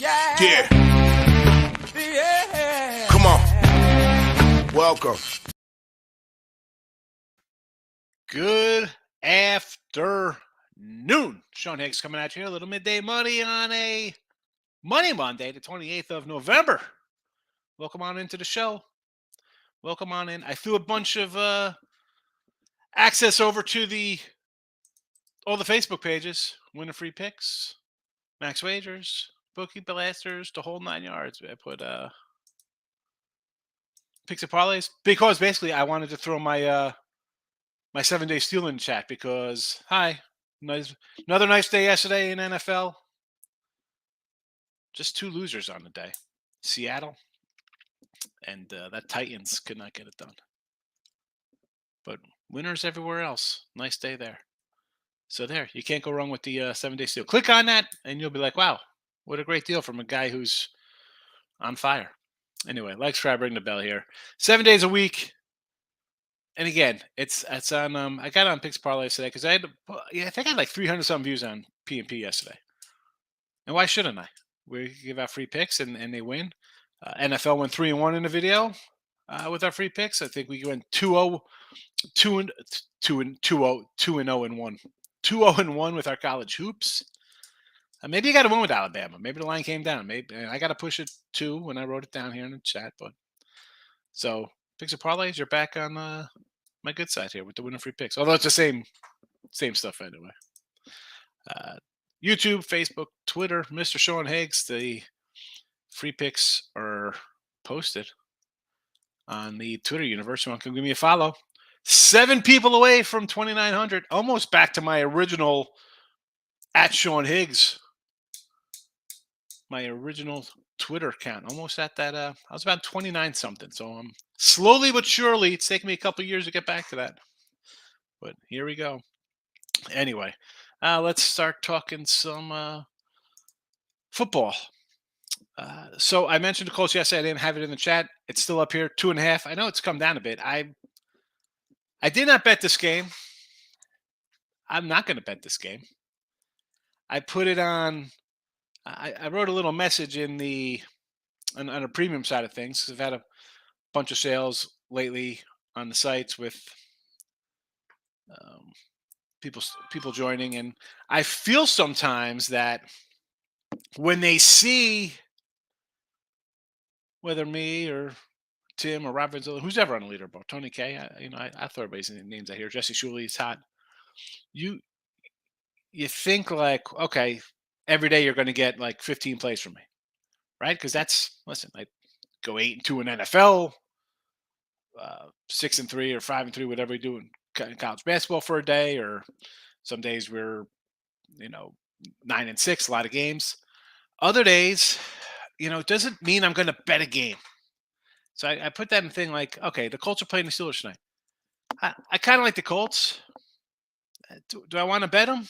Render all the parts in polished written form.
Yeah. Come on. Welcome. Good afternoon. Sean Higgs coming at you. A little midday money on a Money Monday, the 28th of November. Welcome on into the show. Welcome on in. I threw a bunch of access over to all the Facebook pages. Winner free picks, max wagers, bookie blasters, the whole 9 yards. I put picks and parlays because basically I wanted to throw my 7-day steal in chat because another nice day yesterday in NFL. Just two losers on the day. Seattle and that Titans could not get it done. But winners everywhere else. Nice day there. So there, you can't go wrong with the 7-day steal. Click on that and you'll be like, wow, what a great deal from a guy who's on fire. Anyway, like, subscribe, ring the bell here. 7 days a week. And again, it's on. I got on Picks Parlays today because I think I had like 300 some views on P&P yesterday. And why shouldn't I? We give out free picks and they win. NFL went 3-1 in the video with our free picks. I think we went 2-0, 2-0 and 1. 2-0 and 1 with our college hoops. Maybe you got to win with Alabama. Maybe the line came down. Maybe I got to push it 2 when I wrote it down here in the chat. But so picks and parlays, you're back on my good side here with the winner free picks. Although it's the same stuff anyway. YouTube, Facebook, Twitter, Mr. Sean Higgs. The free picks are posted on the Twitter universe. You want to give me a follow. 7 people away from 2,900. Almost back to my original at Sean Higgs. My original Twitter account. Almost at that. I was about 29 something. So slowly but surely, it's taken me a couple of years to get back to that. But here we go. Anyway, let's start talking some football. So I mentioned the Colts yesterday. I didn't have it in the chat. It's still up here, 2.5. I know it's come down a bit. I did not bet this game. I'm not going to bet this game. I put it on. I wrote a little message on a premium side of things. I've had a bunch of sales lately on the sites with people joining, and I feel sometimes that when they see whether me or Tim or Robert, who's ever on the leaderboard, Tony K, I throw everybody's names out here. Jesse Shuley is hot. You think like, okay, every day you're going to get like 15 plays from me, right? Because I go 8-2 in NFL, 6-3 or 5-3, whatever we do in college basketball for a day, or some days we're 9-6, a lot of games. Other days, it doesn't mean I'm going to bet a game. So I put that in the thing like, okay, the Colts are playing the Steelers tonight. I kind of like the Colts. Do I want to bet them?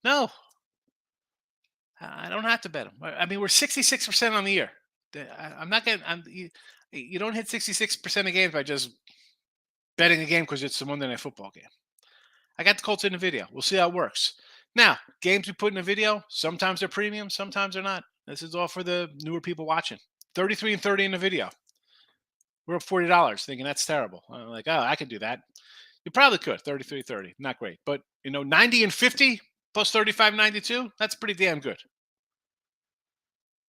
No. I don't have to bet them. I mean, we're 66% on the year. I'm not getting. You don't hit 66% of games by just betting a game because it's the Monday Night Football game. I got the Colts in the video. We'll see how it works. Now, games we put in the video, sometimes they're premium, sometimes they're not. This is all for the newer people watching. 33-30 in the video. We're up $40 thinking that's terrible. I'm like, oh, I could do that. You probably could. 33-30. Not great. But, 90-50 plus 35-92, that's pretty damn good.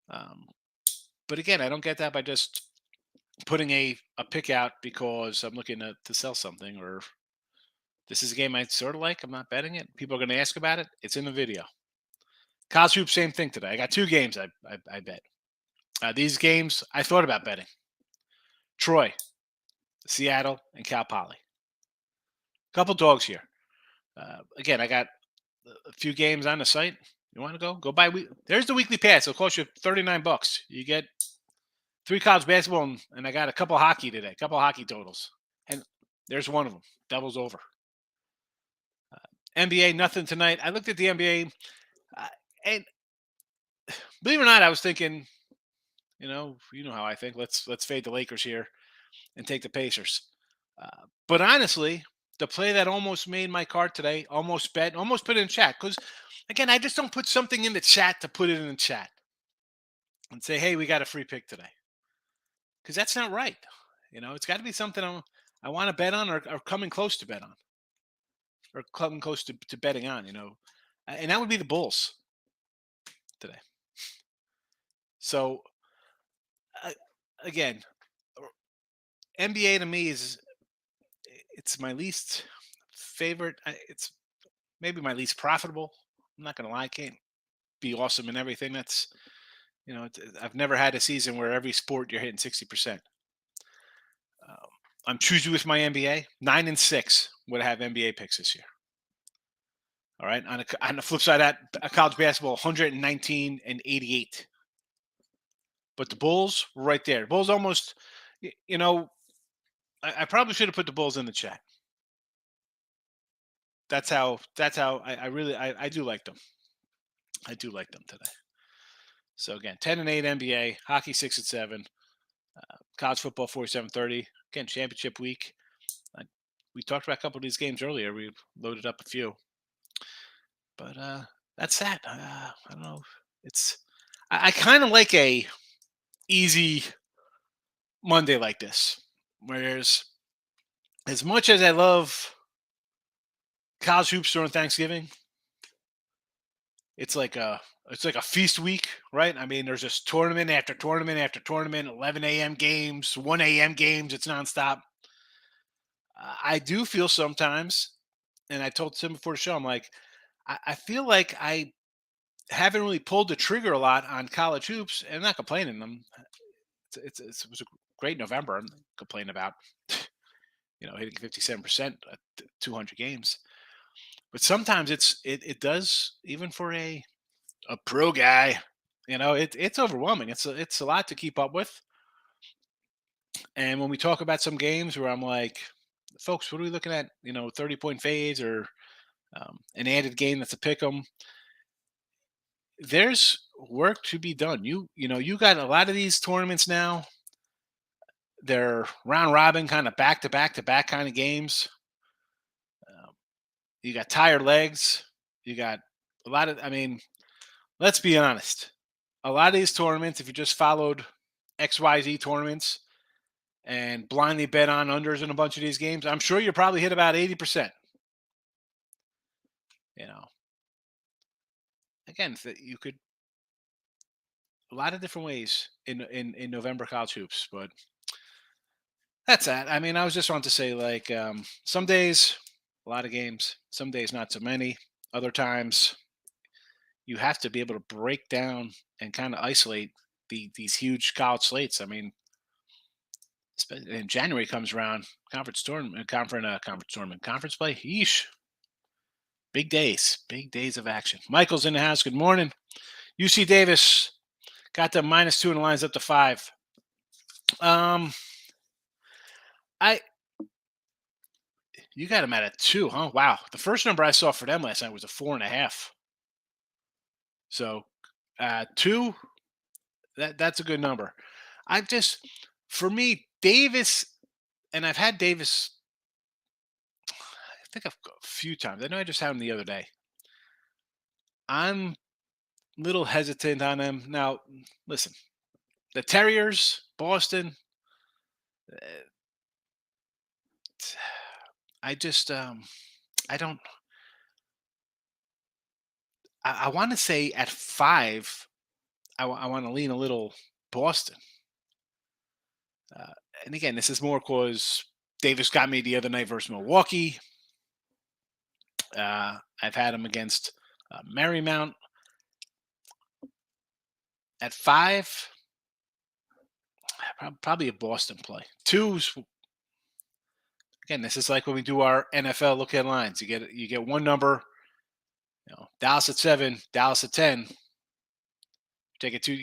But again, I don't get that by just putting a pick out because I'm looking to sell something, or this is a game I sort of like. I'm not betting it. People are going to ask about it. It's in the video. College Hoop, same thing today. I got 2 games I bet. These games I thought about betting. Troy, Seattle, and Cal Poly. Couple dogs here. Again, I got a few games on the site. You want to go? Go buy. There's the weekly pass. It'll cost you $39. You get 3 college basketball, and I got a couple hockey today. A couple hockey totals. And there's one of them. Doubles over. NBA, nothing tonight. I looked at the NBA, and believe it or not, I was thinking, you know how I think. Let's fade the Lakers here and take the Pacers. But honestly, the play that almost made my card today, almost put it in chat. Because, again, I just don't put something in the chat to put it in the chat. and say, "Hey, we got a free pick today," because that's not right. It's got to be something I want to bet on, or coming close to bet on, or coming close to betting on. And that would be the Bulls today. So uh, again, NBA to me is it's my least favorite. It's maybe my least profitable. I'm not gonna lie, can't be awesome in everything. I've never had a season where every sport you're hitting 60%. Um, I'm choosy with my NBA. 9-6 would have NBA picks this year. All right. On the flip side, of that college basketball, 119 and 88. But the Bulls were right there. Bulls almost, y- you know, I probably should have put the Bulls in the chat. That's how I really I do like them. I do like them today. So again, 10-8 NBA, hockey 6-7, college football 47-30. Again, championship week. I, we talked about a couple of these games earlier. We loaded up a few, but that's that. I don't know. It's I kind of like a easy Monday like this. Whereas as much as I love college hoops during Thanksgiving, it's like a feast week, right? I mean, there's just tournament after tournament after tournament, 11 a.m. games, 1 a.m. games. It's nonstop. I do feel sometimes, and I told Tim before the show, I'm like, I feel like I haven't really pulled the trigger a lot on college hoops, and I'm not complaining. It was a great November. I'm complaining about, hitting 57% at 200 games. But sometimes it does, even for a pro guy. It's overwhelming. It's a lot to keep up with. And when we talk about some games where I'm like, folks, what are we looking at? 30-point fades, or an added game that's a pick 'em. There's work to be done. You got a lot of these tournaments now. They're round robin, kind of back to back to back kind of games. Um, you got tired legs. You got a lot of. I mean, let's be honest. A lot of these tournaments, if you just followed XYZ tournaments and blindly bet on unders in a bunch of these games, I'm sure you probably hit about 80%. You know, again, you could a lot of different ways in November college hoops, but that's that. I mean, I was just wanting to say, like, some days a lot of games, some days not so many. Other times you have to be able to break down and kind of isolate these huge college slates. I mean, in January comes around, conference play. Yeesh, big days of action. Michael's in the house. Good morning. UC Davis got the -2 and the lines up to 5. Um, I You got them at a 2, huh? Wow. The first number I saw for them last night was a 4.5. So 2, that's a good number. I just For me, Davis, and I've had Davis, I think a few times. I know I just had him the other day. I'm a little hesitant on him. Now, listen, the Terriers, Boston, uh, I just I don't I want to say at 5, I want to lean a little Boston. Uh, and again, this is more because Davis got me the other night versus Milwaukee. I've had him against Marymount at 5. Probably a Boston play. 2's, again. This is like when we do our NFL look at lines. You get one number. Dallas at 7, Dallas at 10. Take it 2.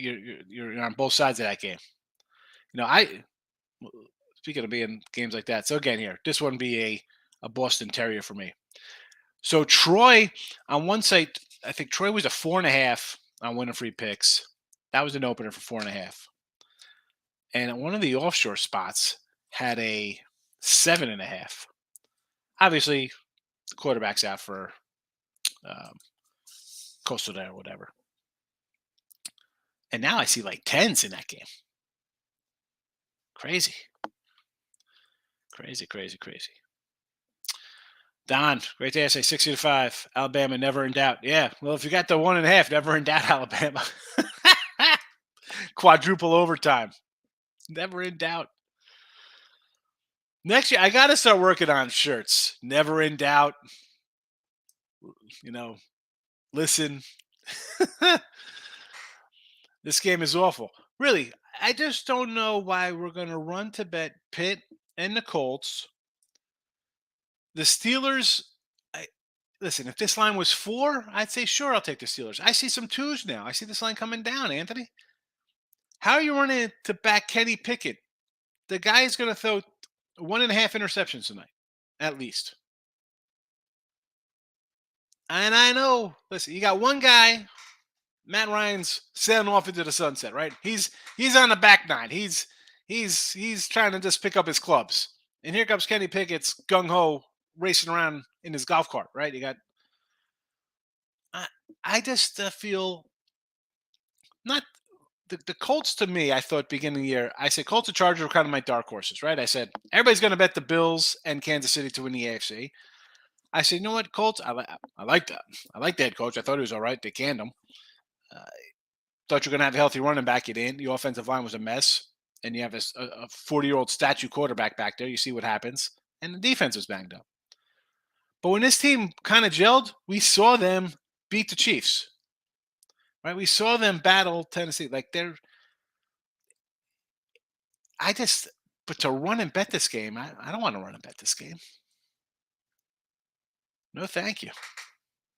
You're on both sides of that game. I Speaking of being games like that. So again, here this wouldn't be a Boston Terrier for me. So Troy on one site, I think Troy was a 4.5 on winning free picks. That was an opener for 4.5. And one of the offshore spots had a 7.5. Obviously, the quarterback's out for um, Coastal Day or whatever. And now I see like tens in that game. Crazy, crazy, crazy, crazy. Don, great day. I say 60-5. Alabama never in doubt. Yeah. Well, if you got the 1.5, never in doubt, Alabama. Quadruple overtime. Never in doubt. Next year, I got to start working on shirts. Never in doubt. You know, listen. This game is awful. Really, I just don't know why we're going to run to bet Pitt and the Colts. The Steelers, I, listen, if this line was 4, I'd say, sure, I'll take the Steelers. I see some 2s now. I see this line coming down, Anthony. How are you running to back Kenny Pickett? The guy is going to throw 1.5 interceptions tonight, at least. And I know, listen, you got one guy, Matt Ryan's sailing off into the sunset, right? He's on the back nine. He's trying to just pick up his clubs. And here comes Kenny Pickett's gung ho racing around in his golf cart, right? You got. I, I just feel not the Colts to me. I thought beginning of the year, I said Colts and Chargers were kind of my dark horses, right? I said everybody's going to bet the Bills and Kansas City to win the AFC. I said, you know what, Colts, I like that. I like the head coach. I thought he was all right. They canned him. Uh, Thought you're going to have a healthy running back. You didn't. The offensive line was a mess, and you have a 40-year-old statue quarterback back there. You see what happens, and the defense was banged up. But when this team kind of gelled, we saw them beat the Chiefs. Right? We saw them battle Tennessee. Like they're, I just, but to run and bet this game, I don't want to run and bet this game. No, thank you.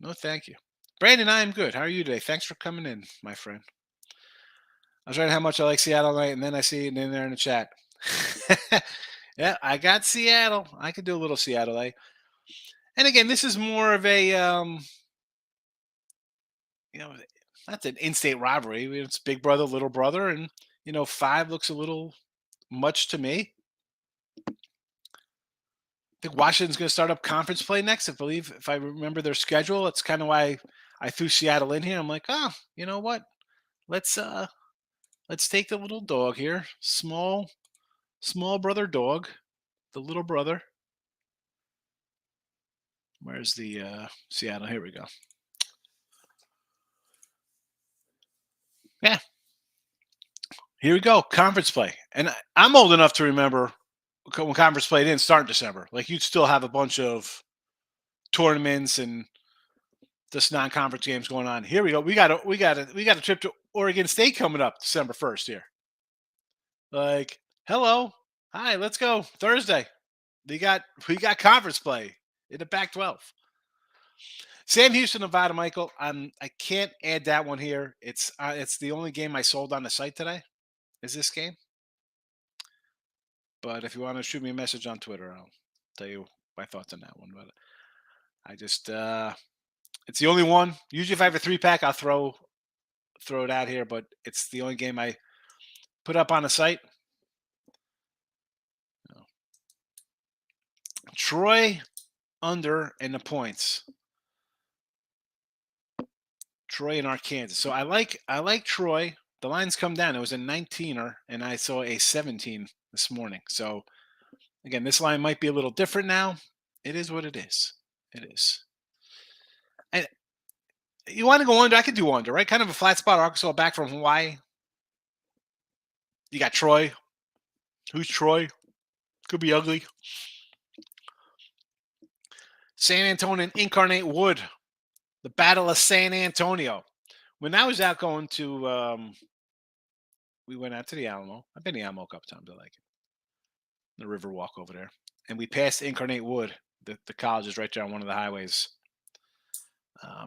No, thank you. Brandon, I am good. How are you today? Thanks for coming in, my friend. I was writing how much I like Seattle tonight, and then I see it in there in the chat. Yeah, I got Seattle. I could do a little Seattle. And again, this is more of a, you know, that's an in-state rivalry. It's big brother, little brother, and 5 looks a little much to me. I think Washington's going to start up conference play next. I believe, if I remember their schedule, that's kind of why I threw Seattle in here. I'm like, oh, you know what? Let's take the little dog here, small brother dog, the little brother. Where's the Seattle? Here we go. Yeah, here we go. Conference play, and I'm old enough to remember when conference play didn't start in December. Like you'd still have a bunch of tournaments and just non-conference games going on. Here we go. We got a trip to Oregon State coming up December 1st here. Like, hello, hi, let's go Thursday. We got conference play in the Pac-12. Sam Houston, Nevada, Michael. I can't add that one here. It's the only game I sold on the site today. Is this game? But if you want to shoot me a message on Twitter, I'll tell you my thoughts on that one. But I just it's the only one. Usually, if I have a 3-pack, I'll throw it out here. But it's the only game I put up on the site. Troy under and the points. Troy and Arkansas. So I like Troy. The line's come down. It was a 19er, and I saw a 17 this morning. So again, this line might be a little different now. It is what it is. It is. And you want to go under? I could do under, right? Kind of a flat spot. Arkansas back from Hawaii. You got Troy. Who's Troy? Could be ugly. San Antonio and Incarnate Wood. The Battle of San Antonio. When I was out going to, we went out to the Alamo. I've been to the Alamo a couple times. I like it. The river walk over there. And we passed Incarnate Wood. The college is right there on one of the highways.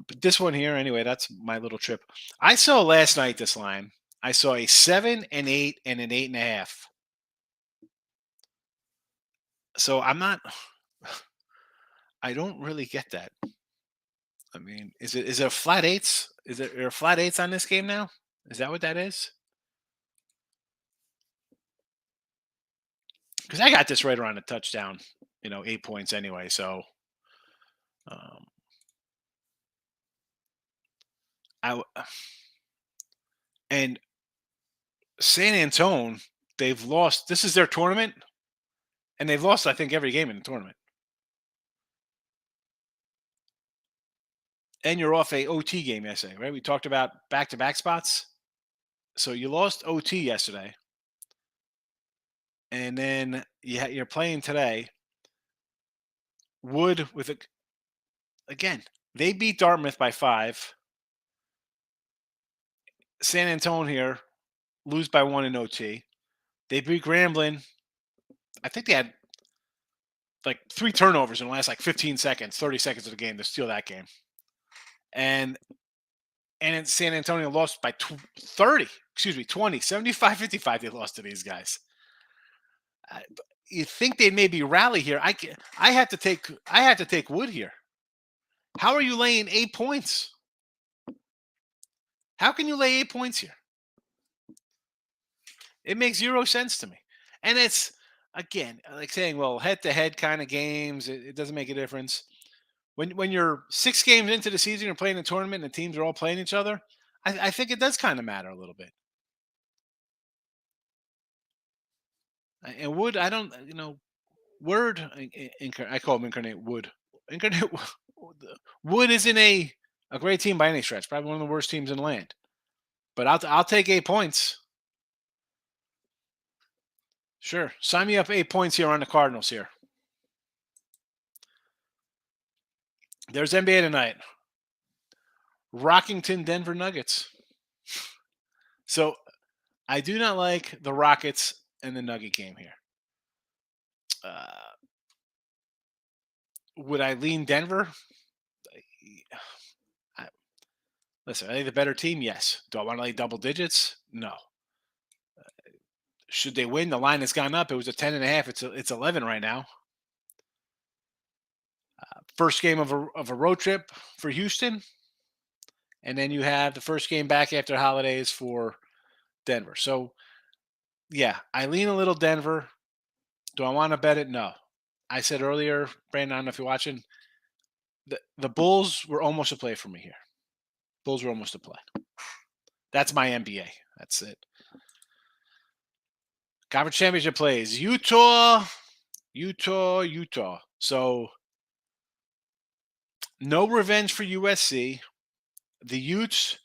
But this one here, anyway, that's my little trip. I saw last night this line. I saw a 7, an 8, and an 8.5. So I'm not. I don't really get that. I mean, is it a flat eights? Is there flat eights on this game now? Is that what that is? Because I got this right around a touchdown, 8 points anyway. So, um, I and San Antonio, they've lost. This is their tournament, and they've lost, I think, every game in the tournament. And you're off a OT game yesterday, right? We talked about back-to-back spots. So you lost OT yesterday, and then you're playing today. Wood with again, they beat Dartmouth by 5. San Antonio here lose by 1 in OT. They beat Grambling. I think they had like 3 turnovers in the last like 15 seconds, 30 seconds of the game to steal that game. And in San Antonio lost by 20, 75-55 they lost to these guys. You think they maybe rally here? I have to take Wood here. How are you laying 8 points? How can you lay 8 points here? It makes 0 sense to me. And it's, again, like saying, well, head-to-head kind of games, it doesn't make a difference. When you're 6 games into the season, you're playing a tournament, and the teams are all playing each other, I think it does kind of matter a little bit. And Wood, I don't, Word, I call him Incarnate Wood. Incarnate Wood isn't a great team by any stretch. Probably one of the worst teams in the land. But I'll take 8 points. Sure. Sign me up 8 points here on the Cardinals here. There's NBA tonight. Rockington, Denver Nuggets. So I do not like the Rockets and the Nugget game here. Would I lean Denver? Listen, are they the better team? Yes. Do I want to lay double digits? No. Should they win? The line has gone up. It was a 10.5. It's 11 right now. First game of a road trip for Houston. And then you have the first game back after holidays for Denver. So, yeah, I lean a little Denver. Do I want to bet it? No. I said earlier, Brandon, I don't know if you're watching, the Bulls were almost a play for me here. Bulls were almost a play. That's my NBA. That's it. Conference championship plays. Utah. So, no revenge for USC. The Utes.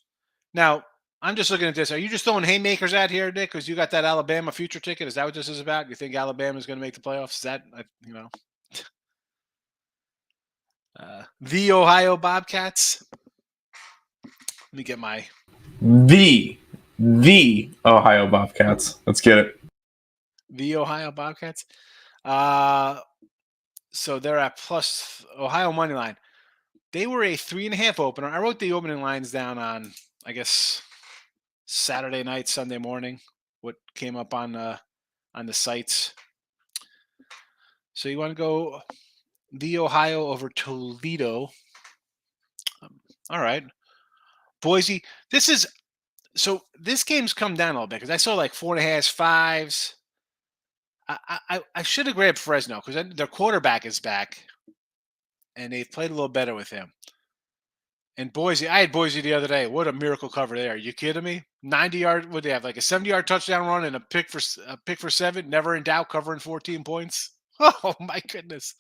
Now, I'm just looking at this. Are you just throwing haymakers out here, Nick? Because you got that Alabama future ticket. Is that what this is about? You think Alabama is going to make the playoffs? Is that, the Ohio Bobcats? Let me get my the Ohio Bobcats. Let's get it. The Ohio Bobcats. So they're at plus Ohio money line. They were a 3.5 opener. I wrote the opening lines down on, I guess, Saturday night, Sunday morning. What came up on the sites. So you want to go the Ohio over Toledo. All right. Boise. This game's come down a little bit because I saw like 4.5, 5s. I should have grabbed Fresno because their quarterback is back, and they've played a little better with him. And Boise, I had Boise the other day. What a miracle cover there! Are you kidding me? 90-yard. What do they have? Like a 70-yard touchdown run and a pick for 7. Never in doubt, covering 14 points. Oh my goodness!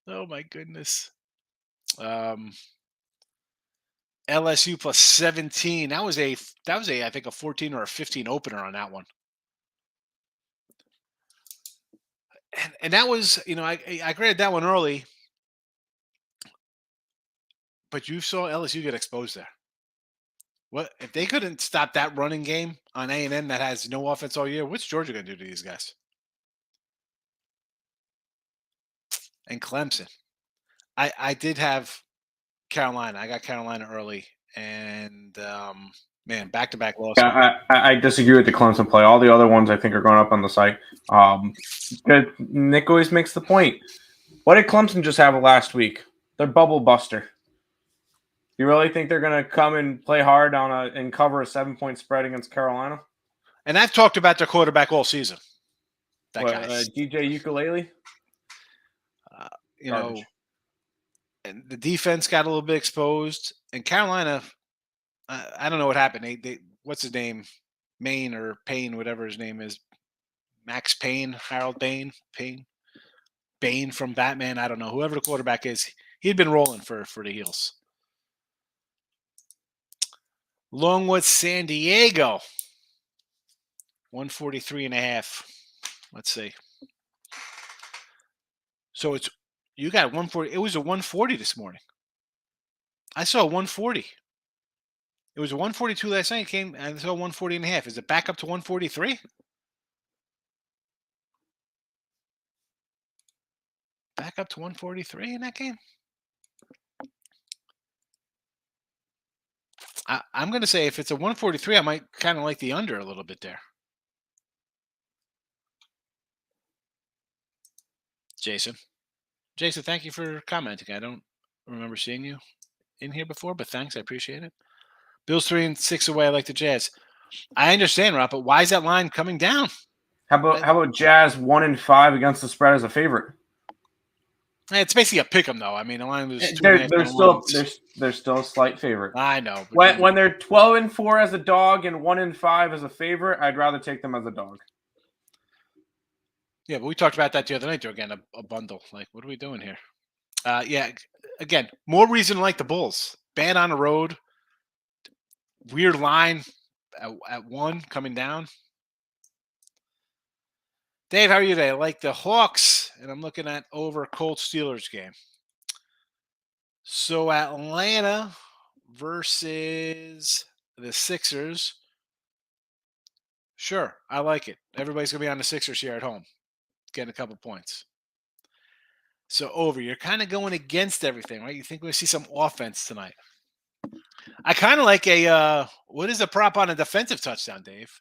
Oh my goodness! LSU plus 17. That was a I think a 14 or a 15 opener on that one. And that was, I graded that one early, but you saw LSU get exposed there. What if they couldn't stop that running game on A&M that has no offense all year? What's Georgia going to do to these guys? And Clemson. I did have Carolina. I got Carolina early, and man, back-to-back loss. Yeah, I disagree with the Clemson play. All the other ones I think are going up on the site. Nick always makes the point. What did Clemson just have last week? They're bubble buster. You really think they're going to come and play hard and cover a 7-point spread against Carolina? And I've talked about their quarterback all season. That guy, DJ Ukulele. And the defense got a little bit exposed, and Carolina. I don't know what happened. They what's his name? Maine or Payne, whatever his name is. Max Payne, Harold Bane from Batman. I don't know. Whoever the quarterback is, he'd been rolling for the Heels. Longwood, San Diego. 143.5. Let's see. So you got 140. It was a 140 this morning. I saw 140. It was a 142 last night. It came and I saw 140.5. Is it back up to 143? Back up to 143 in that game? I'm going to say if it's a 143, I might kind of like the under a little bit there. Jason, thank you for commenting. I don't remember seeing you in here before, but thanks. I appreciate it. Bills 3-6 away. I like the Jazz. I understand, Rob, but why is that line coming down? How about Jazz 1-5 against the spread as a favorite? It's basically a pick 'em, though. I mean, the line was they're still a slight favorite. I know. When they're 12-4 as a dog and 1-5 as a favorite, I'd rather take them as a dog. Yeah, but we talked about that the other night. They're again a bundle. Like, what are we doing here? Yeah, again, more reason to like the Bulls. Bad on the road. Weird line at 1 coming down. Dave, how are you today? I like the Hawks, and I'm looking at over Colts Steelers game. So Atlanta versus the Sixers. Sure, I like it. Everybody's going to be on the Sixers here at home, getting a couple points. So over, you're kind of going against everything, right? You think we're going to see some offense tonight. I kind of like what is the prop on a defensive touchdown, Dave?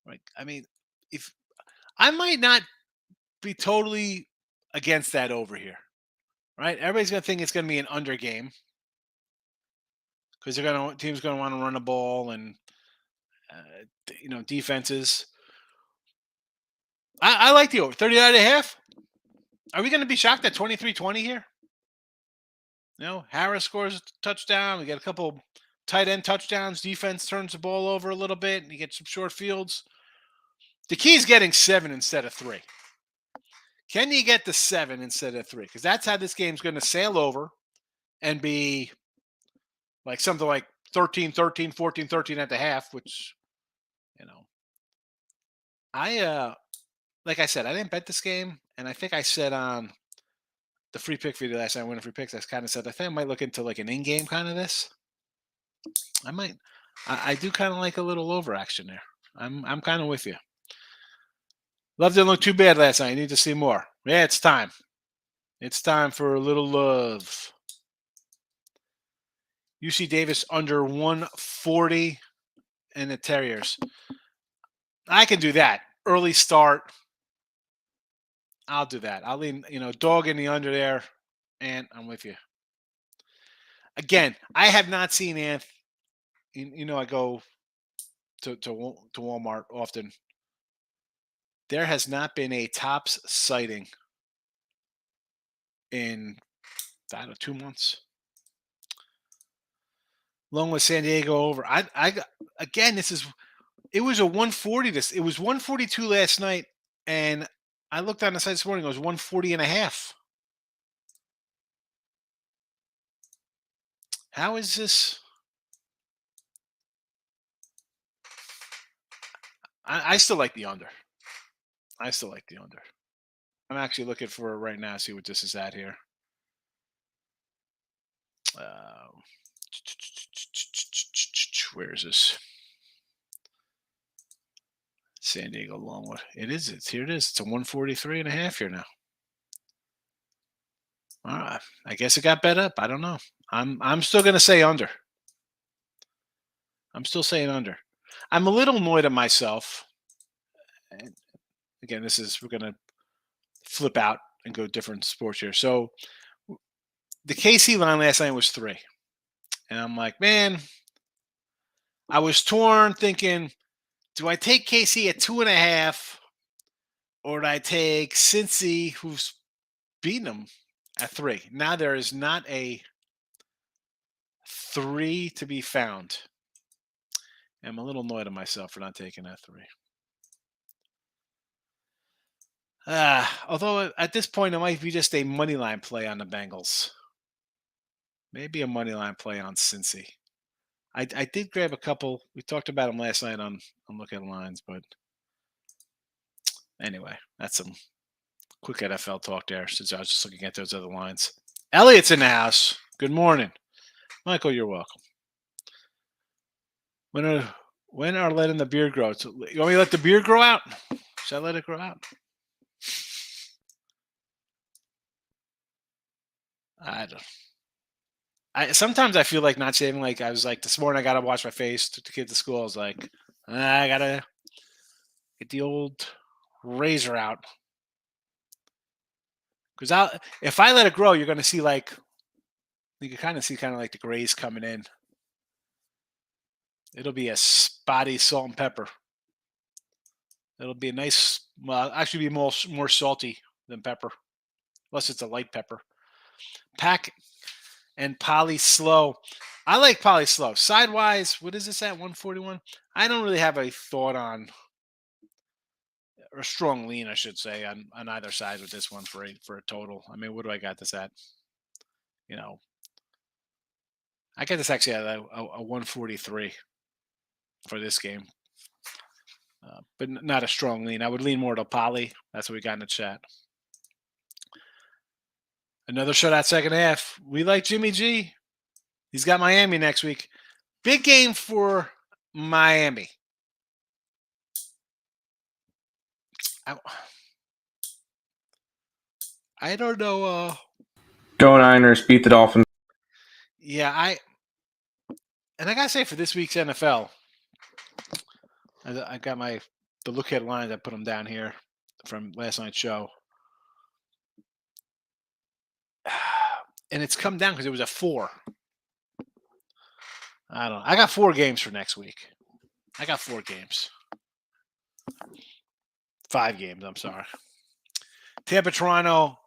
Right. I mean, if I might not be totally against that over here, right? Everybody's going to think it's going to be an under game because team's going to want to run the ball and defenses. I like the over 39.5. Are we going to be shocked at 23-20 here? Harris scores a touchdown. We got a couple tight end touchdowns. Defense turns the ball over a little bit, and you get some short fields. The key is getting 7 instead of 3. Can you get the 7 instead of 3? Because that's how this game's going to sail over and be like something like 13-13, 14-13 at the half, which, like I said, I didn't bet this game, and I think I said on the free pick video last night, winning free picks, I kind of said, I think I might look into like an in-game kind of this. I do kind of like a little over action there. I'm kind of with you. Love didn't look too bad last night. I need to see more. Yeah, it's time. It's time for a little love. UC Davis under 140 and the Terriers. I can do that. Early start. I'll do that. I'll lean, dog in the under there, and I'm with you. Again, I have not seen Anth. I go to Walmart often. There has not been a Tops sighting in, 2 months. Along with San Diego over. Again, it was a 140. It was 142 last night, and I looked on the site this morning. It was 140.5. How is this? I still like the under. I'm actually looking for it right now. See what this is at here. Where is this? San Diego Longwood. Here it is. It's a 143.5 here now. All right. I guess it got bet up. I don't know. I'm still going to say under. I'm still saying under. I'm a little annoyed at myself. And again, we're going to flip out and go different sports here. So the KC line last night was 3. And I'm like, man, I was torn thinking, do I take KC at 2.5 or do I take Cincy, who's beaten them, at 3? Now there is not a 3 to be found. I'm a little annoyed at myself for not taking that 3. Although at this point it might be just a money line play on the Bengals. Maybe a money line play on Cincy. I did grab a couple. We talked about them last night on Look at Lines, but anyway, that's some quick NFL talk there since I was just looking at those other lines. Elliot's in the house. Good morning. Michael, you're welcome. When are letting the beard grow? You want me to let the beard grow out? Should I let it grow out? I don't. Sometimes I feel like not shaving. Like I was like this morning, I gotta wash my face to get to school. I was like, I gotta get the old razor out because if I let it grow, you're gonna see like you can kind of see like the grays coming in. It'll be a spotty salt and pepper. It'll be a nice, well, actually be more salty than pepper, unless it's a light pepper. Pack and Poly Slow. I like Poly Slow. Sidewise, what is this at 141? I don't really have a thought on, or a strong lean, I should say, on either side with this one for a total. I mean, what do I got this at? I got this actually at a 143 for this game. But not a strong lean. I would lean more to Poly. That's what we got in the chat. Another shutout second half. We like Jimmy G. He's got Miami next week. Big game for Miami. I don't know. Go Niners, beat the Dolphins. Yeah, I gotta say for this week's NFL, I got the look at lines. I put them down here from last night's show, and it's come down because it was a 4. I don't know. I got 4 games for next week. I got 4 games. 5 games. I'm sorry. Tampa, Toronto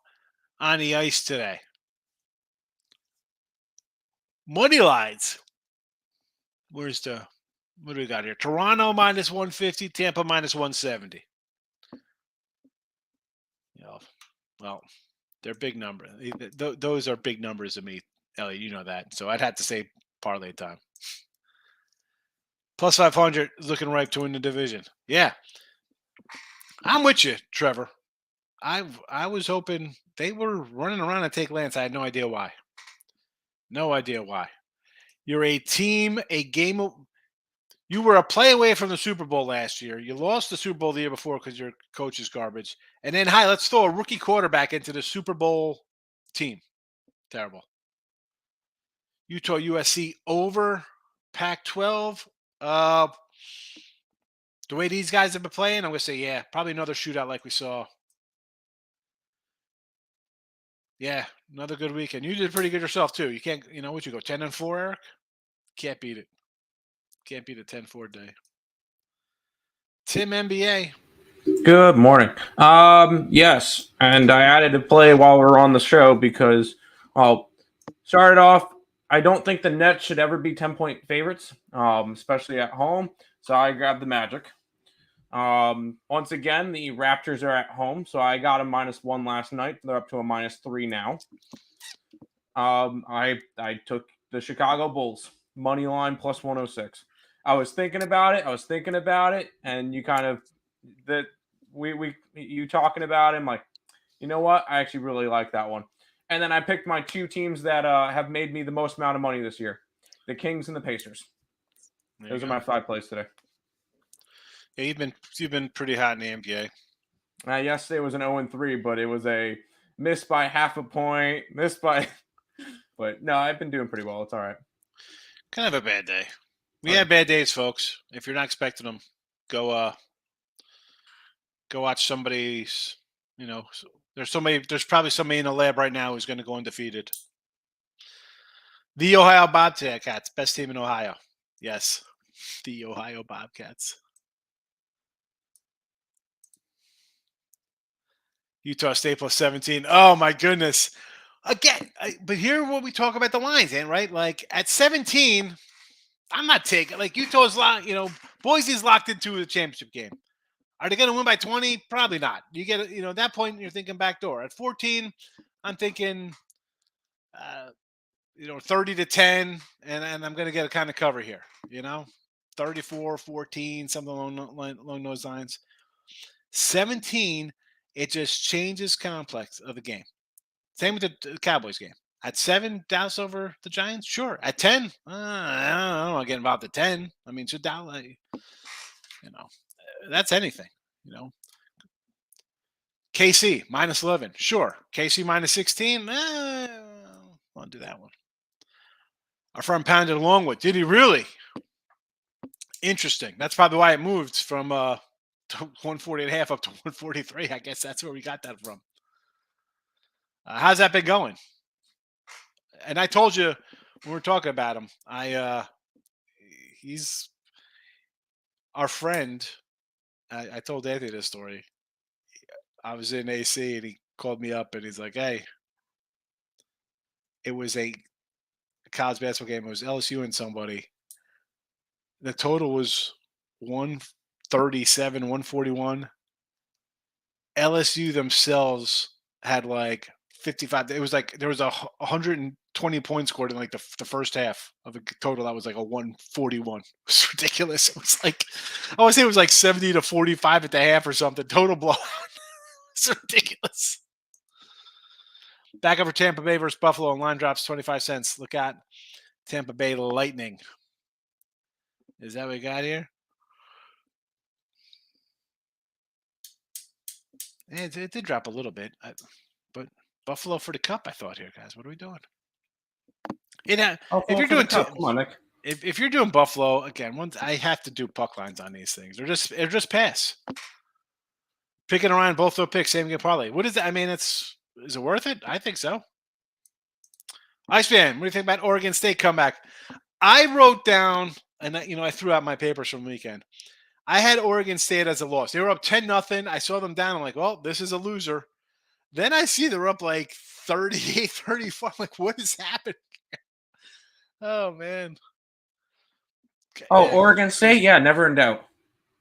on the ice today. Money lines. What do we got here? Toronto minus 150, Tampa minus 170. Well, they're big numbers. Those are big numbers to me, Elliot. You know that. So I'd have to say parlay time. Plus 500 is looking ripe to win the division. Yeah. I'm with you, Trevor. I was hoping they were running around to take Lance. I had no idea why. No idea why. You're a team, a game. You were a play away from the Super Bowl last year. You lost the Super Bowl the year before because your coach is garbage. And then, let's throw a rookie quarterback into the Super Bowl team. Terrible. Utah, USC over Pac-12. The way these guys have been playing, I'm going to say, yeah, probably another shootout like we saw. Yeah, another good weekend. You did pretty good yourself, too. You can't, what you go, 10-4, Eric? Can't beat it. Can't beat a 10-4 day. Tim, NBA. Good morning. Yes, and I added a play while we're on the show because, started off, I don't think the Nets should ever be 10-point favorites, especially at home. So I grabbed the Magic. Once again, the Raptors are at home, so I got a -1 last night. They're up to a -3 now. I took the Chicago Bulls money line plus 106. I was thinking about it, and you kind of you talking about it. I'm like, you know what? I actually really like that one. And then I picked my 2 teams that have made me the most amount of money this year: the Kings and the Pacers. Those are my 5 plays today. Yeah, you've been pretty hot in the NBA. Yesterday was an 0-3, but it was a miss by half a point, But no, I've been doing pretty well. It's all right. Kind of a bad day. We have bad days, folks. If you're not expecting them, go watch somebody's. There's probably somebody in the lab right now who's going to go undefeated. The Ohio Bobcats, best team in Ohio. Yes, the Ohio Bobcats. Utah State plus 17. Oh, my goodness. Again, but here what we talk about the lines, right? Like at 17, I'm not taking like Utah's locked. Boise's locked into the championship game. Are they going to win by 20? Probably not. You get at that point you're thinking backdoor. At 14, I'm thinking 30-10, and I'm going to get a kind of cover here. 34-14, something along those lines. 17, it just changes complex of the game. Same with the Cowboys game. At 7, Dallas over the Giants? Sure. At 10, I don't want to get involved at 10. I mean, should Dallas, that's anything, KC, minus 11. Sure. KC, minus 16. I'll do that one. Our friend pounded along with, did he really? Interesting. That's probably why it moved from 140.5 up to 143. I guess that's where we got that from. How's that been going? And I told you when we were talking about him, he's our friend. I told Anthony this story. I was in AC and he called me up and he's like, "Hey, it was a college basketball game. It was LSU and somebody. The total was 137, 141. LSU themselves had like 55. It was like there was 120 points scored in like the first half of a total that was like a 141. It was ridiculous. It was like I want to say it was like 70-45 at the half or something. Total blowout. It's ridiculous. Back over Tampa Bay versus Buffalo, and line drops 25 cents. Look at Tampa Bay Lightning. Is that what we got here? It did drop a little bit, but Buffalo for the cup. I thought here, guys. What are we doing? If you're doing come on, Nick. If you're doing Buffalo again, once I have to do puck lines on these things. They're just pass. Picking around both their picks, same game parlay. What is that? I mean, is it worth it? I think so. Iceman, what do you think about Oregon State comeback? I wrote down, and I threw out my papers from the weekend. I had Oregon State as a loss. They were up 10-0. I saw them down. I'm like, well, this is a loser. Then I see they're up like 38-34. I'm like, what is happening? Oh, man. Okay. Oh, Oregon State? Yeah, never in doubt.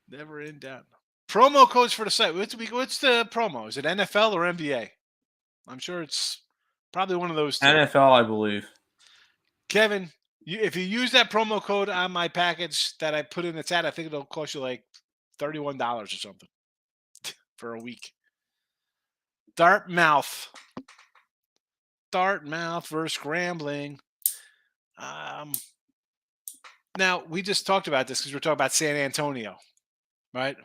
Never in doubt. Promo codes for the site. What's the promo? Is it NFL or NBA? I'm sure it's probably one of those two. NFL, I believe. Kevin, if you use that promo code on my package that I put in the chat, I think it'll cost you like $31 or something for a week. Dartmouth versus Grambling. Now, we just talked about this because we're talking about San Antonio, right?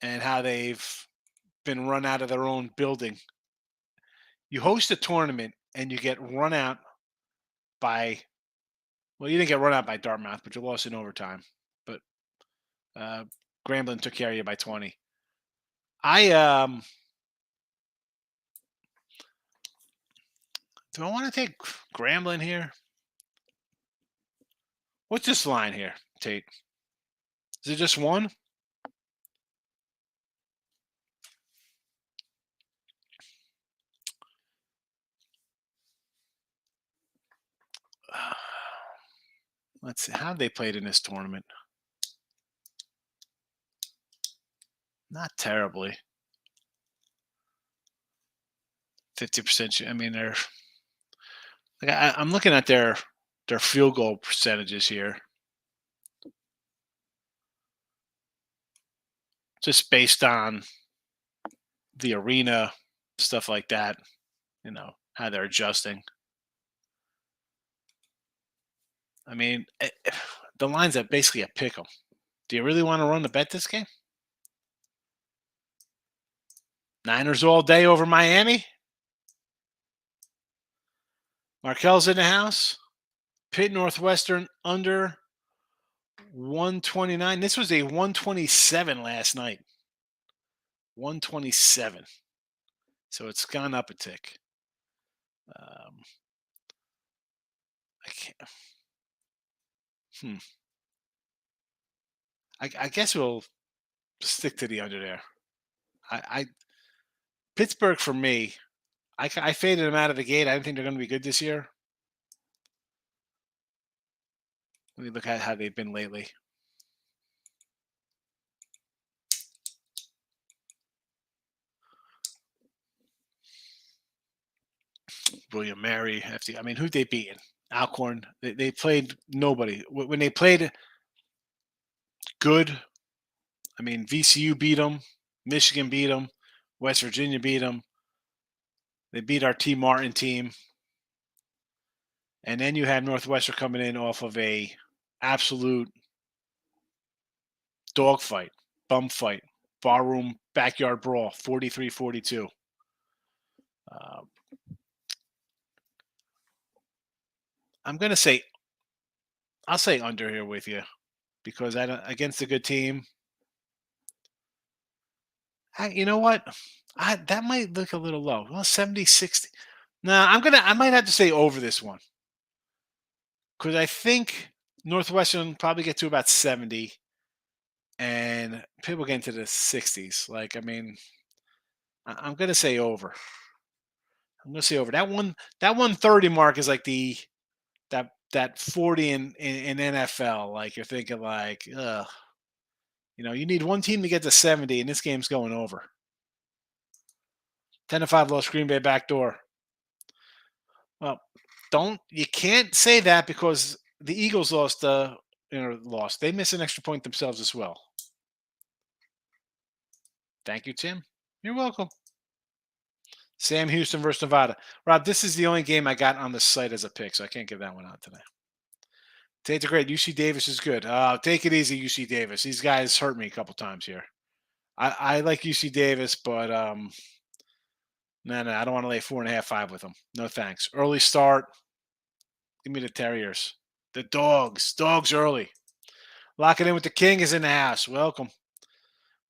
And how they've been run out of their own building. You host a tournament and you get run out by, well, you didn't get run out by Dartmouth, but you lost in overtime. But Grambling took care of you by 20. Do I want to take Grambling here? What's this line here, Tate? Is it just one? Let's see. How have they played in this tournament? Not terribly. 50%. I mean, they're. Like I'm looking at their field goal percentages here. Just based on the arena, stuff like that, how they're adjusting. I mean, the line's at basically a pick 'em. Do you really want to run the bet this game? Niners all day over Miami. Markel's in the house. Pitt Northwestern under 129. This was a 127 last night. 127. So it's gone up a tick. I can't. I guess we'll stick to the under there. Pittsburgh for me. I faded them out of the gate. I didn't think they're going to be good this year. Let me look at how they've been lately. William Mary, FD. I mean, who they beaten? Alcorn. They played nobody. When they played good, I mean, VCU beat them, Michigan beat them, West Virginia beat them. They beat our T. Martin team. And then you have Northwestern coming in off of a absolute dogfight, bum fight, barroom backyard brawl, 43-42. I'm going to say, I'll say under here with you because against a good team. You know what? That might look a little low. Well, 70-60. Nah, I might have to say over this one. Because I think Northwestern probably get to about 70 and people get into the 60s. Like, I mean, I'm gonna say over. I'm gonna say over. That 130 mark is like that 40 in NFL. Like you're thinking like, ugh. You need one team to get to 70, and this game's going over. 10-5 lost Green Bay backdoor. Well, you can't say that because the Eagles lost. They missed an extra point themselves as well. Thank you, Tim. You're welcome. Sam Houston versus Nevada. Rob, this is the only game I got on the site as a pick, so I can't give that one out today. Take the grade. UC Davis is good. Take it easy, UC Davis. These guys hurt me a couple times here. I like UC Davis, but no, I don't want to lay 4.5, 5 with them. No thanks. Early start. Give me the Terriers. The dogs. Dogs early. Lock it in with the King is in the house. Welcome.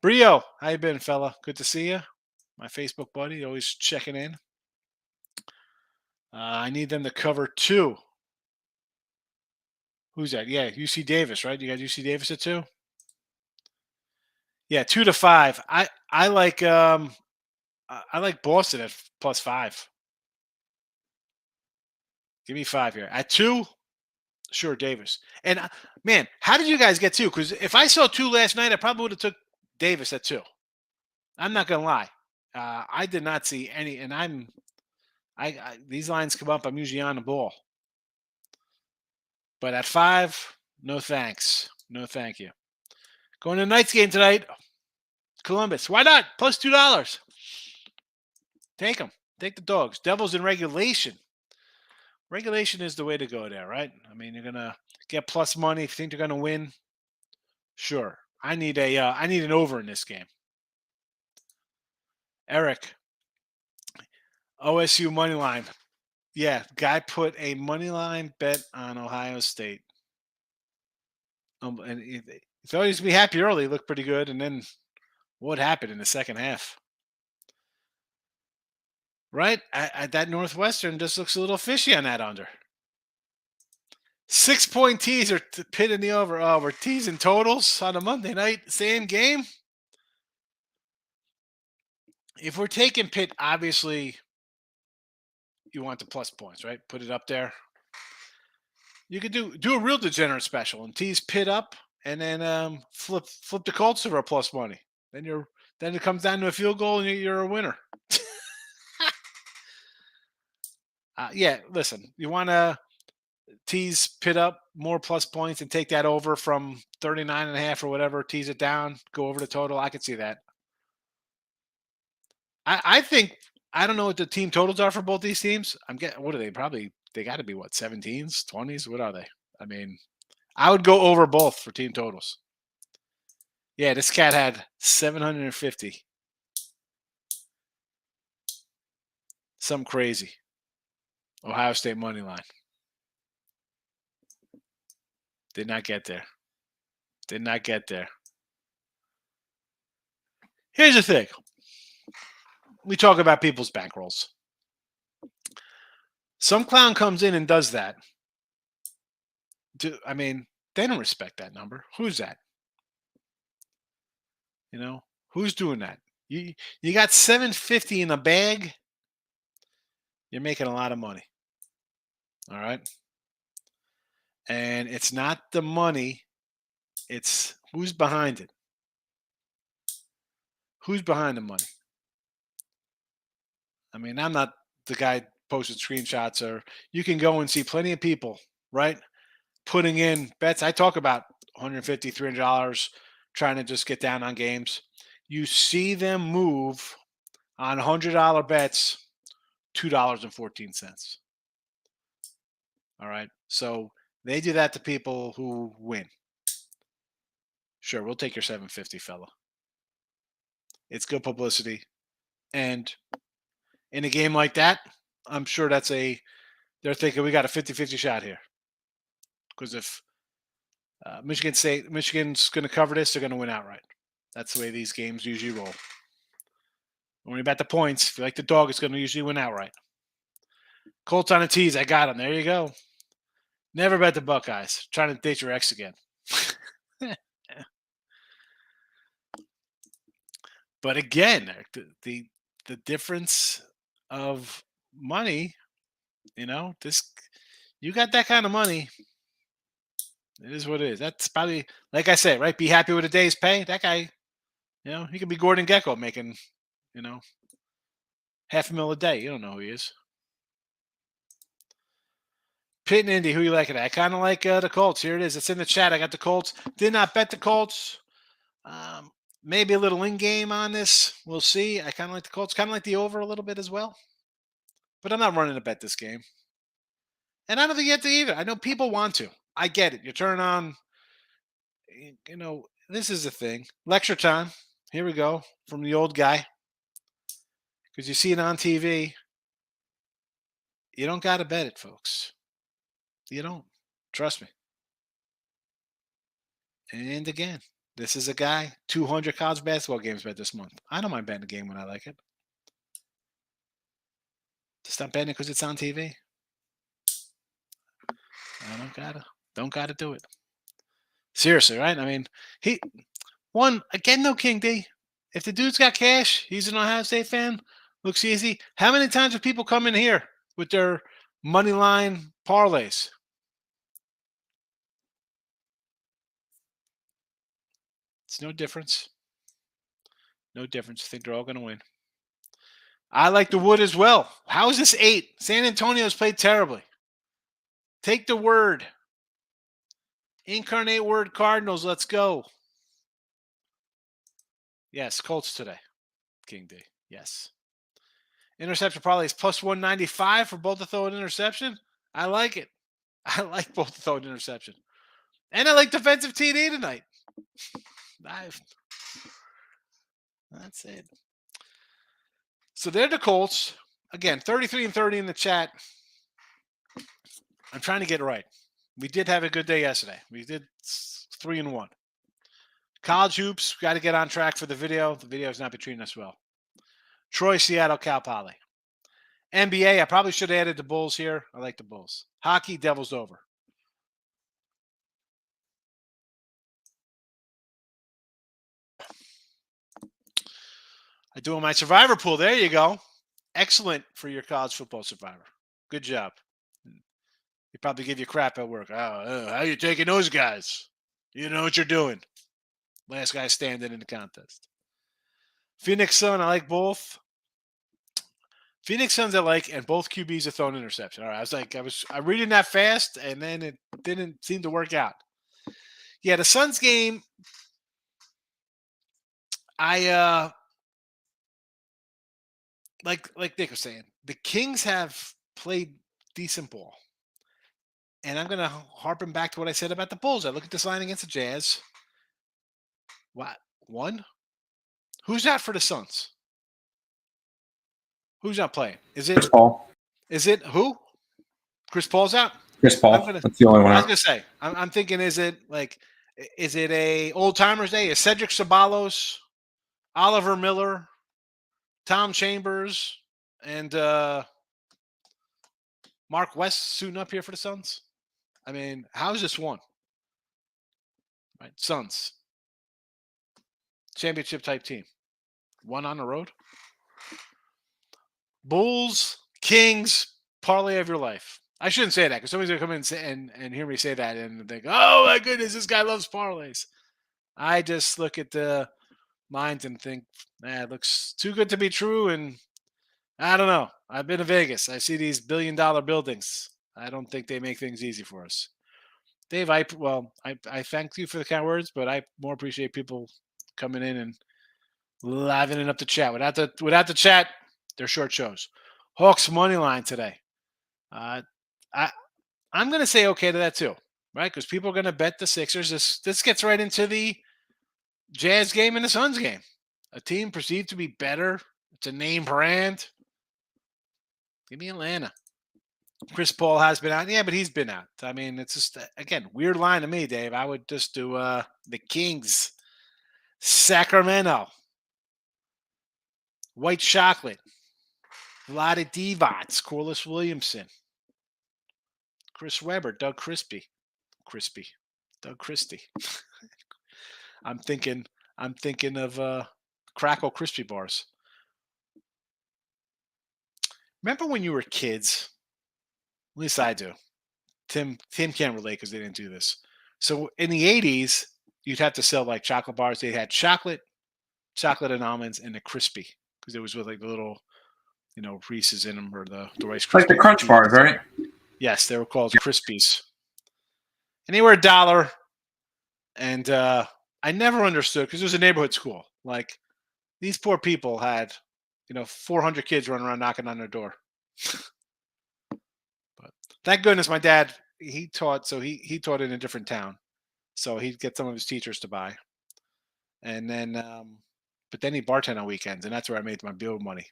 Brio, how you been, fella? Good to see you. My Facebook buddy, always checking in. I need them to cover 2. Who's that? Yeah, UC Davis, right? You got UC Davis at 2? Yeah, 2-5. I like I like Boston at +5. Give me 5 here. At 2, sure, Davis. And man, how did you guys get 2? Because if I saw 2 last night, I probably would have took Davis at 2. I'm not gonna lie. I did not see any, and these lines come up. I'm usually on the ball, but at 5, no thanks, no thank you. Going to the Knights game tonight. Columbus. Why not? +$2. Take them. Take the dogs. Devils in regulation. Regulation is the way to go there, right? I mean, you're gonna get plus money if you think they're gonna win. Sure. I need an over in this game. Eric. OSU money line. Yeah, guy put a money line bet on Ohio State. And he thought he was gonna be happy early. Looked pretty good, and then what happened in the second half? Right? That Northwestern just looks a little fishy on that under. 6-point teaser to Pitt in the over. Oh, we're teasing totals on a Monday night. Same game. If we're taking Pitt, obviously you want the plus points, right? Put it up there. You could do a real degenerate special and tease Pitt up, and then flip the Colts over a plus money. Then it comes down to a field goal, and you're a winner. Yeah, listen, you want to tease Pitt up more plus points and take that over from 39.5 or whatever, tease it down, go over the total. I could see that. I think, I don't know what the team totals are for both these teams. What are they? Probably, they got to be 17s, 20s? What are they? I mean, I would go over both for team totals. Yeah, this cat had 750. Some crazy. Ohio State money line. Did not get there. Did not get there. Here's the thing. We talk about people's bankrolls. Some clown comes in and does that. I mean, they don't respect that number. Who's that? Who's doing that? You got 750 in a bag. You're making a lot of money. All right. And it's not the money, it's who's behind it. Who's behind the money? I mean, I'm not the guy posted screenshots, or you can go and see plenty of people, right? Putting in bets. I talk about $150, $300 trying to just get down on games. You see them move on $100 bets, $2.14. All right. So they do that to people who win. Sure, we'll take your 750, fella. It's good publicity. And in a game like that, I'm sure they're thinking we got a 50-50 shot here. Because if Michigan's going to cover this, they're going to win outright. That's the way these games usually roll. When you bet the points, if you like the dog, it's going to usually win outright. Colts on a tease. I got them. There you go. Never bet the Buckeyes. Trying to date your ex again. But again, the difference of money, you got that kind of money. It is what it is. That's probably, like I said, right? Be happy with a day's pay. That guy, he could be Gordon Gekko making, $500,000 a day. You don't know who he is. Pitt and Indy, who you like it? I kind of like the Colts. Here it is. It's in the chat. I got the Colts. Did not bet the Colts. Maybe a little in-game on this. We'll see. I kind of like the Colts. Kind of like the over a little bit as well. But I'm not running to bet this game. And I don't think you have to either. I know people want to. I get it. You turn on, this is the thing. Lecture time. Here we go. From the old guy. Because you see it on TV. You don't got to bet it, folks. You don't. Trust me. And again, this is a guy, 200 college basketball games bet this month. I don't mind betting a game when I like it. Just not betting because it's on TV. I don't gotta do it. Seriously, right? I mean, though, King D. If the dude's got cash, he's an Ohio State fan, looks easy. How many times have people come in here with their money line parlays? It's no difference. No difference. I think they're all going to win. I like the wood as well. How is this 8? San Antonio's played terribly. Take the word. Incarnate word Cardinals. Let's go. Yes, Colts today. King D. Yes. Interception probably is plus 195 for both to throw an interception. I like it. I like both to throw an interception. And I like defensive TD tonight. That's it. So they're the Colts. Again, 33-30 in the chat. I'm trying to get it right. We did have a good day yesterday. We did 3-1. College hoops, got to get on track for the video. The video is not between us well. Troy, Seattle, Cal Poly. NBA, I probably should have added the Bulls here. I like the Bulls. Hockey, Devils over. I do my survivor pool. There you go. Excellent for your college football survivor. Good job. They probably give you crap at work. Oh, how are you taking those guys? You know what you're doing. Last guy standing in the contest. Phoenix Sun, I like both. Phoenix Suns I like, and both QBs have thrown interception. All right, I was reading that fast, and then it didn't seem to work out. Yeah, the Suns game, I like Nick was saying, the Kings have played decent ball. And I'm going to harpen back to what I said about the Bulls. I look at this line against the Jazz. What? 1? Who's out for the Suns? Who's not playing? Is it Chris Paul? Is it who? Chris Paul's out? Chris Paul. That's the only one. I was going to say, I'm thinking, is it a old timers day? Is Cedric Ceballos, Oliver Miller, Tom Chambers, and Mark West suiting up here for the Suns? I mean, how is this one? Right, Suns. Championship type team. One on the road. Bulls, Kings, parlay of your life. I shouldn't say that because somebody's gonna come in and hear me say that and think, "Oh my goodness, this guy loves parlays." I just look at the lines and think, "Man, it looks too good to be true." And I don't know. I've been to Vegas. I see these billion-dollar buildings. I don't think they make things easy for us. Dave, I thank you for the kind words, but I more appreciate people coming in and livening up the chat. Without the chat, they're short shows. Hawks money line today. Uh, I I'm going to say okay to that too, right? Because people are going to bet the Sixers. This gets right into the Jazz game and the Suns game. A team perceived to be better. It's a name brand. Give me Atlanta. Chris Paul has been out. Yeah, but he's been out. I mean, it's just, again, weird line to me, Dave. I would just do the Kings. Sacramento. White chocolate. Vlade Divac. Corliss Williamson. Chris Webber. Doug Crispy. Doug Christie. I'm thinking of Crackle Crispy bars. Remember when you were kids? At least I do. Tim can't relate because they didn't do this. So in the 80s, you'd have to sell like chocolate bars. They had chocolate and almonds, and the crispy because it was with like the little, Reese's in them or the Rice Krispies. Like the Crunch bars, right? Yes, they were called Krispies. And they were $1. And I never understood because it was a neighborhood school. Like these poor people had, 400 kids running around knocking on their door. But thank goodness my dad, he taught, so he taught in a different town. So he'd get some of his teachers to buy. And then, but then he bartended on weekends, and that's where I made my bill money.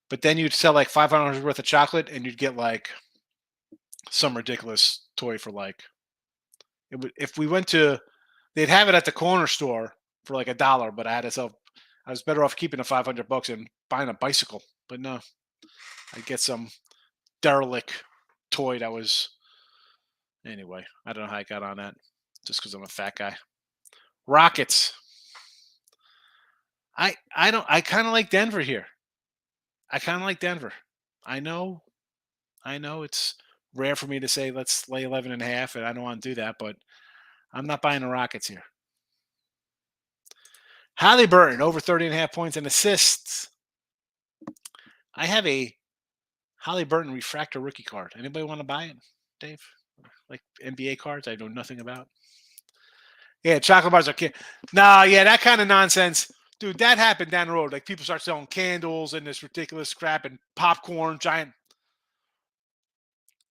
But then you'd sell like $500 worth of chocolate, and you'd get like some ridiculous toy for like, if we went to, they'd have it at the corner store for like $1, but I was better off keeping the $500 and buying a bicycle. But no, I'd get some derelict toy that was, anyway, I don't know how I got on that, just because I'm a fat guy. Rockets. I kind of like Denver here. I kind of like Denver. I know it's rare for me to say let's lay 11.5, and I don't want to do that, but I'm not buying the Rockets here. Halliburton over 30.5 points and assists. I have a Halliburton refractor rookie card. Anybody want to buy it, Dave? Like NBA cards I know nothing about. Yeah, chocolate bars are Nah, yeah, that kind of nonsense. Dude, that happened down the road. Like people start selling candles and this ridiculous crap and popcorn, giant.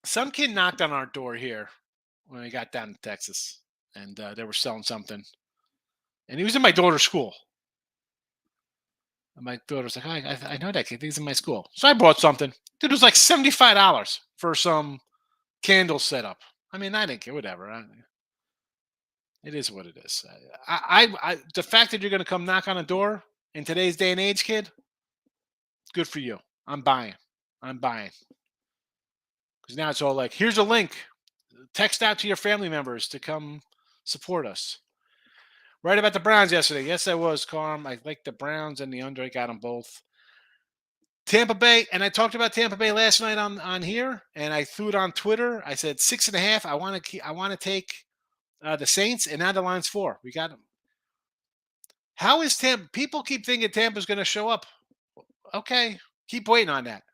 Some kid knocked on our door here when we got down to Texas, and they were selling something. And he was in my daughter's school. And my daughter's like, I know that kid. He's in my school. So I brought something. Dude, it was like $75 for some candle setup. I mean, I didn't care. Whatever. It is what it is. The fact that you're going to come knock on a door in today's day and age, kid, good for you. I'm buying. Because now it's all like, here's a link. Text out to your family members to come support us. Right about the Browns yesterday. Yes, I was, Carm. I like the Browns and the under. I got them both. Tampa Bay, and I talked about Tampa Bay last night on here, and I threw it on Twitter. I said 6.5. I want to take the Saints, and now the line's 4. We got them. How is Tampa? People keep thinking Tampa's going to show up. Okay, keep waiting on that.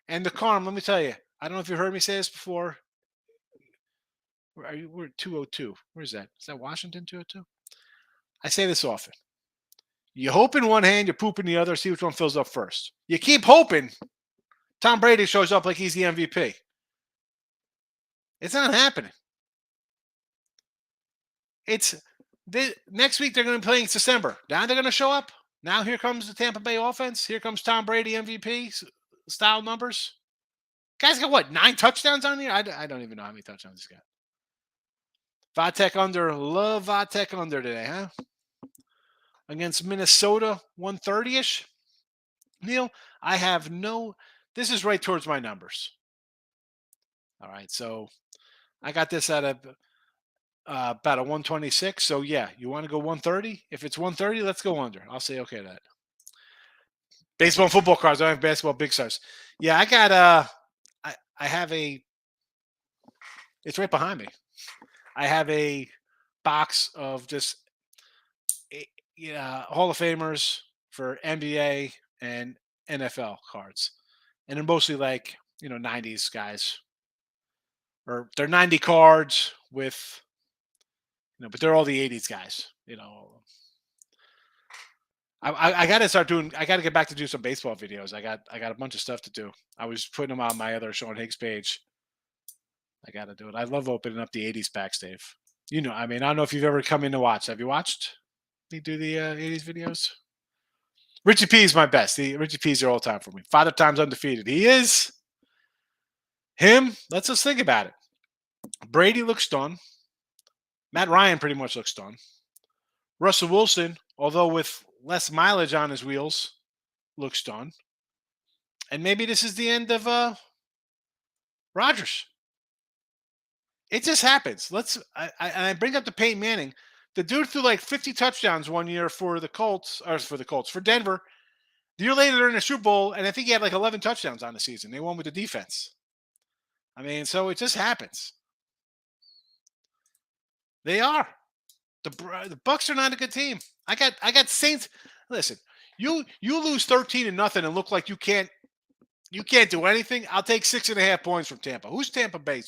And the Carm, let me tell you, I don't know if you heard me say this before. We're at 202. Where is that? Is that Washington 202? I say this often. You hope in one hand, you poop in the other, see which one fills up first. You keep hoping Tom Brady shows up like he's the MVP. It's not happening. Next week they're going to be playing December. Now they're going to show up. Now here comes the Tampa Bay offense. Here comes Tom Brady MVP style numbers. Guy's got what, 9 touchdowns on here? I don't even know how many touchdowns he's got. Vatek under. Love Vatek under today, huh? Against Minnesota, 130-ish. Neil, I have this is right towards my numbers. All right, so I got this at about a 126. So, yeah, you want to go 130? If it's 130, let's go under. I'll say okay to that. Baseball and football cards. I don't have basketball big stars. Yeah, I got it's right behind me. I have a box of just Hall of Famers for NBA and NFL cards, and they're mostly like 90s guys, or they're 90 cards with but they're all the 80s guys. I got to start doing. I got to get back to do some baseball videos. I got a bunch of stuff to do. I was putting them on my other Sean Higgs page. I got to do it. I love opening up the 80s packs, Dave. I mean, I don't know if you've ever come in to watch. Have you watched me do the 80s videos? Richie P is my best. Richie P's are all time for me. Father Time's undefeated. He is. Him, let's just think about it. Brady looks done. Matt Ryan pretty much looks done. Russell Wilson, although with less mileage on his wheels, looks done. And maybe this is the end of Rodgers. It just happens. I bring up the Peyton Manning. The dude threw like 50 touchdowns one year for Denver. The year later, they're in the Super Bowl, and I think he had like 11 touchdowns on the season. They won with the defense. I mean, so it just happens. They are. The Bucks are not a good team. I got Saints. Listen, you lose 13-0 and look like you can't do anything. I'll take 6.5 points from Tampa. Who's Tampa Bay?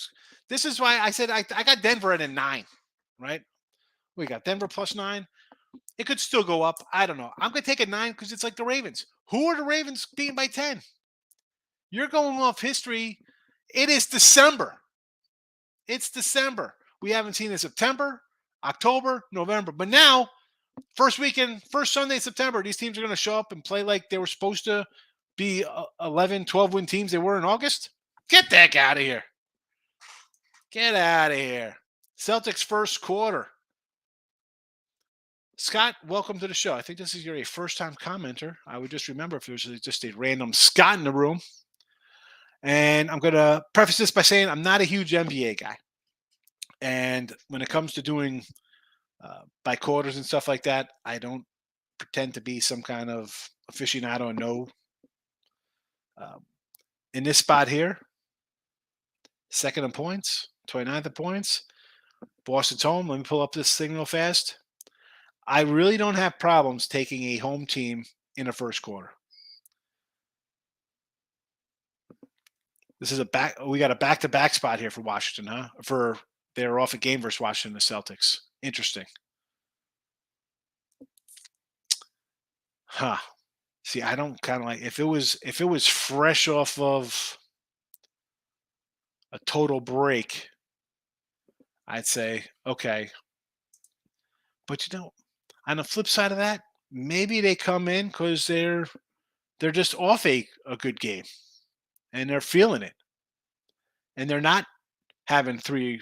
This is why I said I got Denver at a 9, right? We got Denver +9. It could still go up. I don't know. I'm going to take a 9 because it's like the Ravens. Who are the Ravens beating by 10? You're going off history. It is December. It's December. We haven't seen in September, October, November. But now, first Sunday in September, these teams are going to show up and play like they were supposed to be 11, 12-win teams they were in August. Get the heck out of here. Get out of here. Celtics first quarter. Scott, welcome to the show. I think this is your first-time commenter. I would just remember if there was just a random Scott in the room. And I'm going to preface this by saying I'm not a huge NBA guy. And when it comes to doing by quarters and stuff like that, I don't pretend to be some kind of aficionado and know. In this spot here, second in points, 29th in points. Boston's home. Let me pull up this thing real fast. I really don't have problems taking a home team in the first quarter. This is we got a back-to-back spot here for Washington, huh? They're off a game versus Washington, the Celtics. Interesting. Huh. See, I don't kind of like if it was fresh off of a total break, I'd say okay. But on the flip side of that, maybe they come in because they're just off a good game and they're feeling it. And they're not having three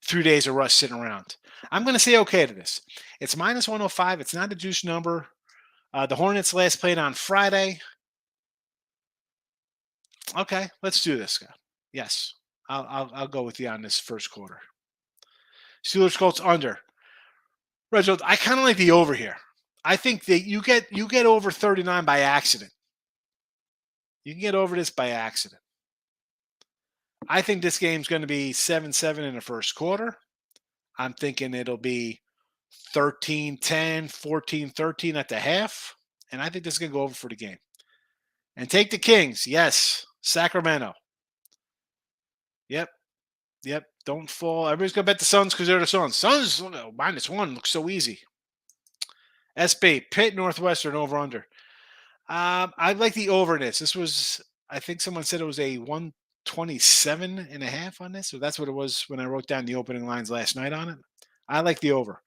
days of rust sitting around. I'm going to say okay to this. It's -105. It's not a juice number. The Hornets last played on Friday. Okay, let's do this, guy. Yes, I'll go with you on this first quarter. Steelers Colts under. Reginald, I kind of like the over here. I think that you get over 39 by accident. You can get over this by accident. I think this game's going to be 7-7 in the first quarter. I'm thinking it'll be 13-10, 14-13 at the half. And I think this is going to go over for the game. And take the Kings. Yes. Sacramento. Yep. Don't fall. Everybody's going to bet the Suns because they're the Suns. Suns, -1 looks so easy. SB, Pitt, Northwestern, over under. I like the over in this. This was, I think someone said it was a 127.5 on this. So that's what it was when I wrote down the opening lines last night on it. I like the over.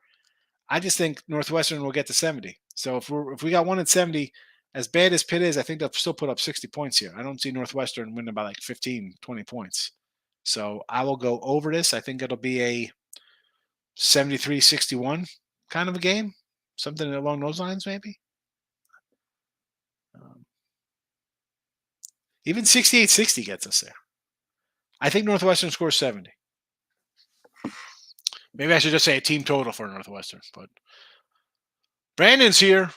I just think Northwestern will get to 70. So if we got 1 at 70, as bad as Pitt is, I think they'll still put up 60 points here. I don't see Northwestern winning by like 15, 20 points. So I will go over this. I think it'll be a 73-61 kind of a game. Something along those lines, maybe. Even 68-60 gets us there. I think Northwestern scores 70. Maybe I should just say a team total for Northwestern. But Brandon's here.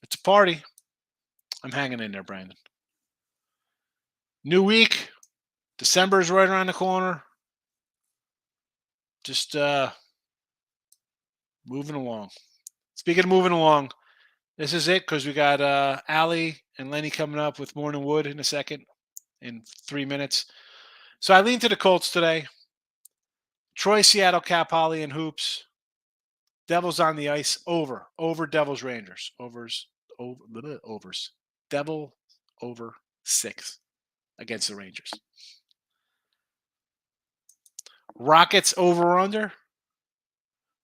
It's a party. I'm hanging in there, Brandon. New week. December is right around the corner. Just moving along. Speaking of moving along, this is it because we got Allie and Lenny coming up with Morning Wood in a second, in 3 minutes. So I lean to the Colts today. Troy, Seattle, Cap Holly, and Hoops. Devils on the ice. Over Devils, Rangers. Overs. Devil over 6 against the Rangers. Rockets over or under.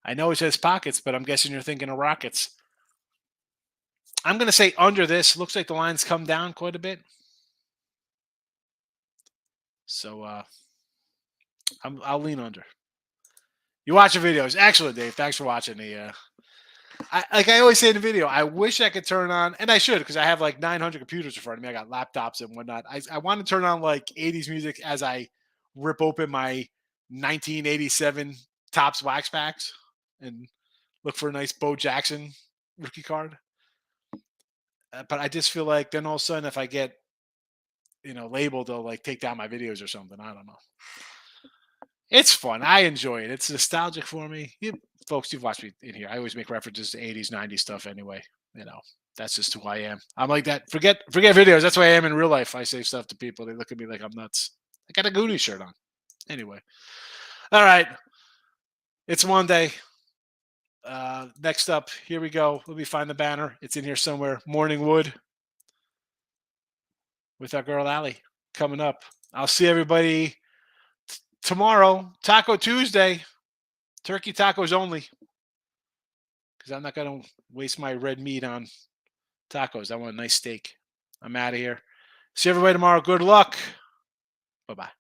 I know it says pockets, but I'm guessing you're thinking of Rockets. I'm going to say under this. Looks like the line's come down quite a bit. So I'll lean under. You watch the videos. Excellent, Dave. Thanks for watching the. Like I always say in the video, I wish I could turn on, and I should because I have like 900 computers in front of me. I got laptops and whatnot. I want to turn on like 80s music as I rip open my 1987 Topps wax packs and look for a nice Bo Jackson rookie card. But I just feel like then all of a sudden, if I get, labeled, they'll like take down my videos or something. I don't know. It's fun. I enjoy it. It's nostalgic for me. Folks, you've watched me in here. I always make references to 80s, 90s stuff anyway. That's just who I am. I'm like that. Forget videos. That's who I am in real life. I say stuff to people. They look at me like I'm nuts. I got a Goonies shirt on. Anyway. All right. It's Monday. Next up, here we go. Let me find the banner. It's in here somewhere. Morning Wood with our girl Allie coming up. I'll see everybody tomorrow. Taco Tuesday. Turkey tacos only. Because I'm not going to waste my red meat on tacos. I want a nice steak. I'm out of here. See everybody tomorrow. Good luck. Bye-bye.